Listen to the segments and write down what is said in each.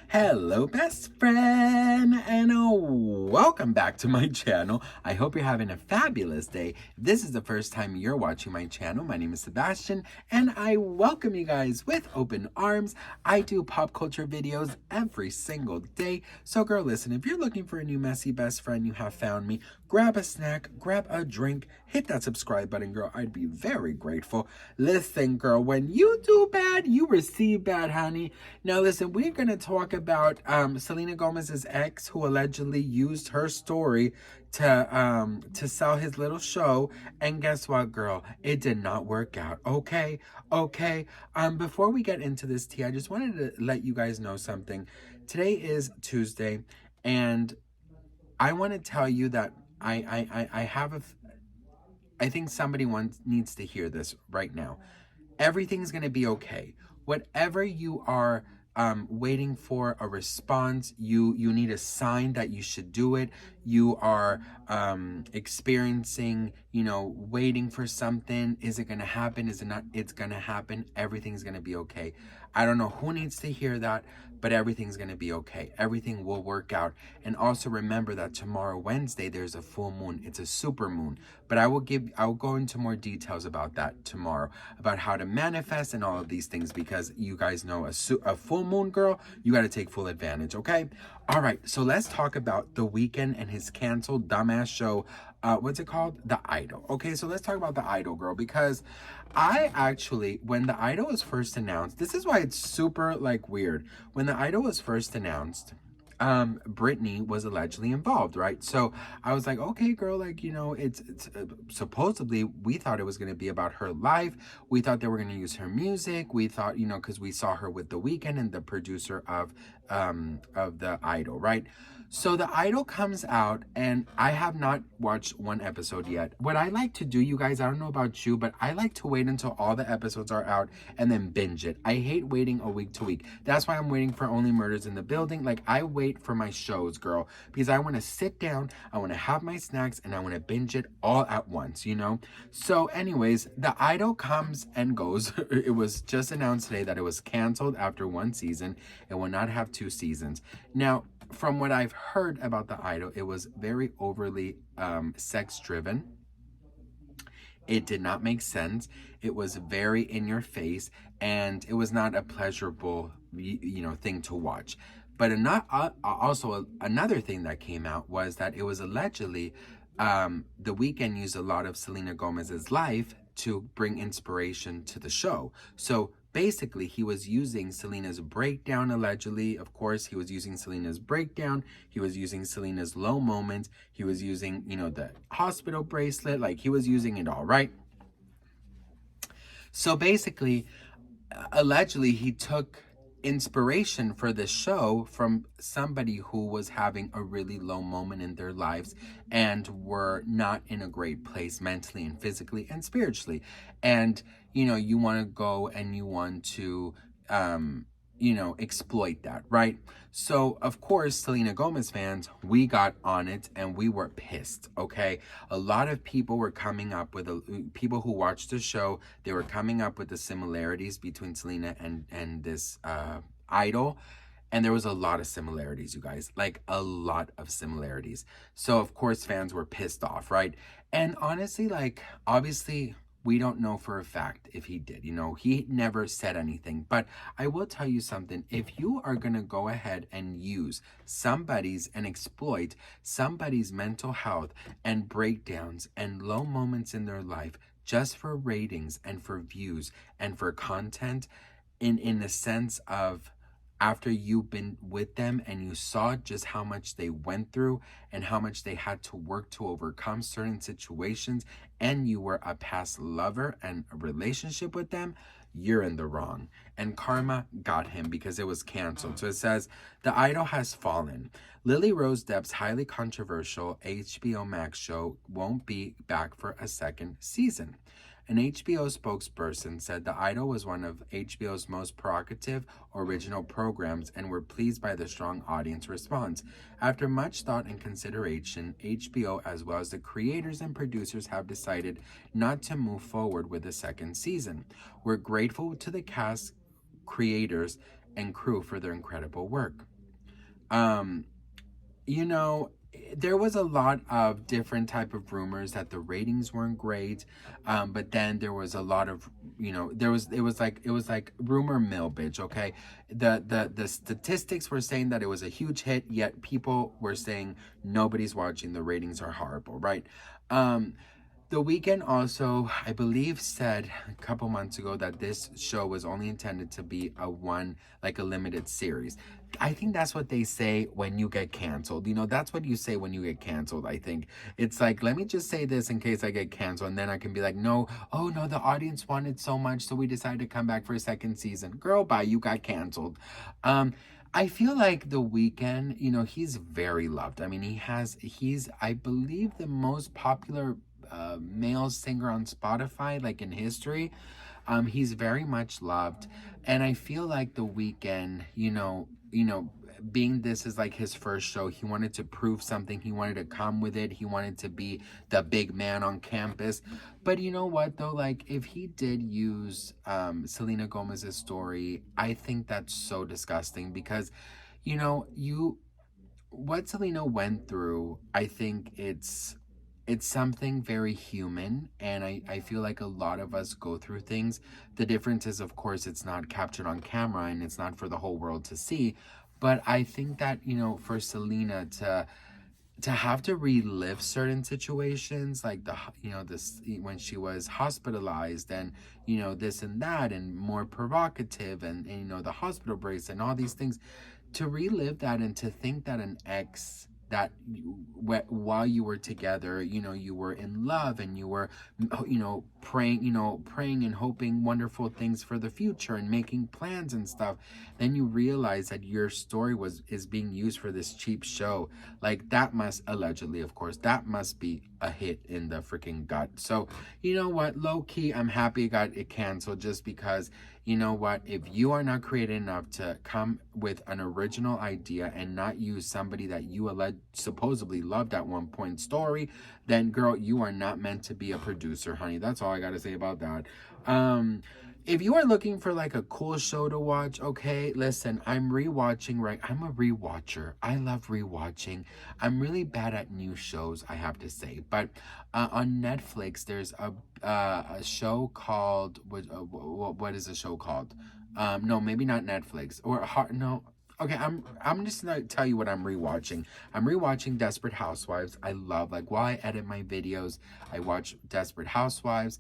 Hello, best friend, and welcome back to my channel. I hope you're having a fabulous day. This is the first time you're watching my channel. My name is Sebastian, and I welcome you guys with open arms. I do pop culture videos every single day. So, girl, listen, if you're looking for a new messy best friend, you have found me. Grab a snack, grab a drink, hit that subscribe button, girl. I'd be very grateful. Listen, girl, when you do bad, you receive bad, honey. Now, listen, we're going to talk about Selena Gomez's ex, who allegedly used her story to sell his little show. And guess what, girl? It did not work out. Okay. Before we get into this tea, I just wanted to let you guys know something. Today is Tuesday, and I want to tell you that I think somebody needs to hear this right now. Everything's going to be okay. Whatever you are waiting for a response, you need a sign that you should do it. You are experiencing, waiting for something. Is it going to happen? Is it not? It's going to happen. Everything's going to be okay. I don't know who needs to hear that, but everything's going to be okay. Everything will work out. And also remember that tomorrow, Wednesday, there's a full moon. It's a super moon. But I'll go into more details about that tomorrow, about how to manifest and all of these things, because you guys know a full moon, girl, you got to take full advantage, okay? All right, so let's talk about The Weeknd and his canceled dumbass show. What's it called? The Idol. Okay, so let's talk about The Idol, girl, because I actually, when The Idol was first announced, this is why it's super, weird. When The Idol was first announced, Britney was allegedly involved, right? So I was like, okay, girl, it's supposedly we thought it was going to be about her life. We thought they were going to use her music. We thought, because we saw her with The Weeknd and the producer of The Idol, right? So The Idol comes out, and I have not watched one episode yet. What I like to do, you guys, I don't know about you, but I like to wait until all the episodes are out and then binge it. I hate waiting a week to week. That's why I'm waiting for Only Murders in the Building. I wait for my shows, girl, because I want to sit down, I want to have my snacks, and I want to binge it all at once, So anyways, The Idol comes and goes. It was just announced today that it was canceled after one season. It will not have 2 seasons. Now, from what I've heard about The Idol, it was very overly sex-driven. It did not make sense. It was very in your face, and it was not a pleasurable, thing to watch. But also another thing that came out was that it was allegedly The Weeknd used a lot of Selena Gomez's life to bring inspiration to the show. So basically, he was using Selena's breakdown, allegedly. Of course, he was using Selena's breakdown. He was using Selena's low moments. He was using, the hospital bracelet. He was using it all, right? So basically, allegedly, he took inspiration for the show from somebody who was having a really low moment in their lives and were not in a great place mentally and physically and spiritually. And you want to go and you want to exploit that, right? So of course, Selena Gomez fans, we got on it and we were pissed, okay? A lot of people were coming up with, people who watched the show, they were coming up with the similarities between Selena and this Idol. And there was a lot of similarities, you guys, a lot of similarities. So of course, fans were pissed off, right? And honestly, obviously, we don't know for a fact if he did. He never said anything. But I will tell you something. If you are going to go ahead and use and exploit somebody's mental health and breakdowns and low moments in their life just for ratings and for views and for content, in the sense of, after you've been with them and you saw just how much they went through and how much they had to work to overcome certain situations, and you were a past lover and a relationship with them, you're in the wrong. And karma got him because it was canceled. So it says, The Idol has fallen. Lily Rose Depp's highly controversial HBO Max show won't be back for a second season. An HBO spokesperson said The Idol was one of HBO's most provocative original programs and were pleased by the strong audience response. After much thought and consideration, HBO as well as the creators and producers have decided not to move forward with the second season. We're grateful to the cast, creators, and crew for their incredible work. Um, you know, there was a lot of different type of rumors that the ratings weren't great, but then there was a lot of, it was like rumor mill, bitch. Okay, the statistics were saying that it was a huge hit, yet people were saying nobody's watching, the ratings are horrible, right? um the Weeknd also, I believe, said a couple months ago that this show was only intended to be like a limited series. I think that's what they say when you get canceled. That's what you say when you get canceled, I think. It's like, let me just say this in case I get canceled, and then I can be like, no, oh no, the audience wanted so much, so we decided to come back for a second season. Girl, bye, you got canceled. Um, I feel like The Weeknd, he's very loved. I mean, he's, I believe, the most popular male singer on Spotify, like in history. He's very much loved, and I feel like The Weeknd, being this is like his first show, he wanted to prove something. He wanted to come with it. He wanted to be the big man on campus. But you know what though? Like if he did use Selena Gomez's story, I think that's so disgusting because, you what Selena went through, I think it's something very human, and I feel like a lot of us go through things. The difference is, of course, it's not captured on camera and it's not for the whole world to see. But I think that, for Selena to have to relive certain situations, like this, when she was hospitalized, and this and that, and more provocative, and the hospital breaks and all these things, to relive that, and to think that an ex that while you were together, you were in love, and you were, praying and hoping wonderful things for the future and making plans and stuff, then you realize that your story is being used for this cheap show. Like, that must, allegedly, of course, that must be a hit in the freaking gut. So you know what, low key, I'm happy it got it canceled, just because, you know what, if you are not creative enough to come with an original idea and not use somebody that you supposedly loved at one point story, then girl, you are not meant to be a producer, honey. That's all I gotta say about that. If you are looking for like a cool show to watch, okay, listen, I'm rewatching, right? I'm a rewatcher. I love rewatching. I'm really bad at new shows, I have to say. But on Netflix, there's a show called, what is the show called? No, maybe not Netflix, or no. Okay, I'm just gonna tell you what I'm rewatching. I'm rewatching Desperate Housewives. I love, like, while I edit my videos, I watch Desperate Housewives.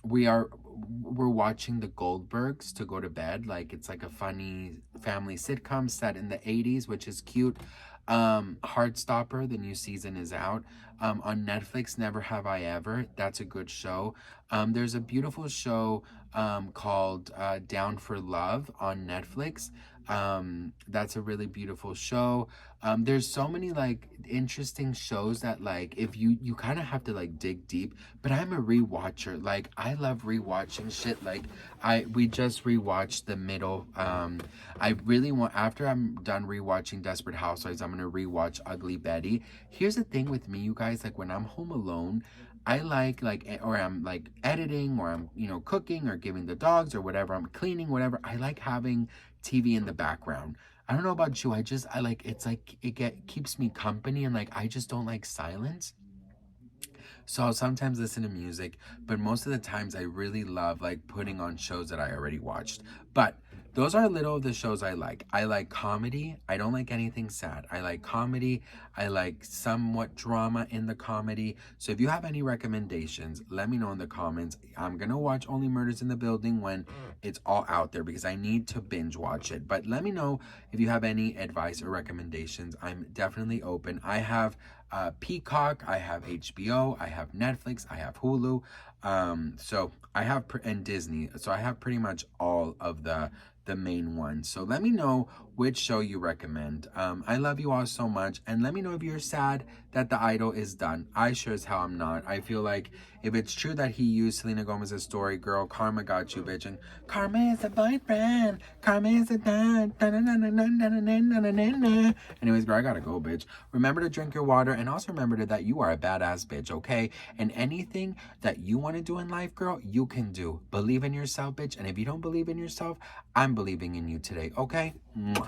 We're watching The Goldbergs to go to bed. Like, it's like a funny family sitcom set in the 80s, which is cute. Heartstopper, the new season is out. On Netflix, Never Have I Ever. That's a good show. There's a beautiful show called Down for Love on Netflix. That's a really beautiful show. There's so many like interesting shows that, like, if you kind of have to like dig deep. But I'm a rewatcher. Like, I love rewatching shit. Like, we just rewatched the middle. I really want, after I'm done rewatching Desperate Housewives, I'm gonna rewatch Ugly Betty. Here's the thing with me, you guys. Like, when I'm home alone, I like, or I'm like editing, or I'm, cooking, or giving the dogs, or whatever, I'm cleaning, whatever. I like having TV in the background. I don't know about you. I like, it's like keeps me company, and like I just don't like silence. So I'll sometimes listen to music, but most of the times I really love like putting on shows that I already watched. But those are a little of the shows I like. I like comedy. I don't like anything sad. I like comedy. I like somewhat drama in the comedy. So if you have any recommendations, let me know in the comments. I'm going to watch Only Murders in the Building when it's all out there, because I need to binge watch it. But let me know if you have any advice or recommendations. I'm definitely open. I have Peacock, I have HBO, I have Netflix, I have Hulu. So I have, and Disney. So I have pretty much all of the main ones. So let me know which show you recommend. I love you all so much, and let me know if you're sad that The Idol is done. I sure as hell am not. I feel like if it's true that he used Selena Gomez's story, girl, karma got you, bitch. And karma is a boyfriend. Karma is a dad. Anyways, girl, I gotta go, bitch. Remember to drink your water, and also remember that you are a badass bitch, okay? And anything that you want to do in life, girl, you can do. Believe in yourself, bitch. And if you don't believe in yourself, I'm believing in you today, okay? Mwah.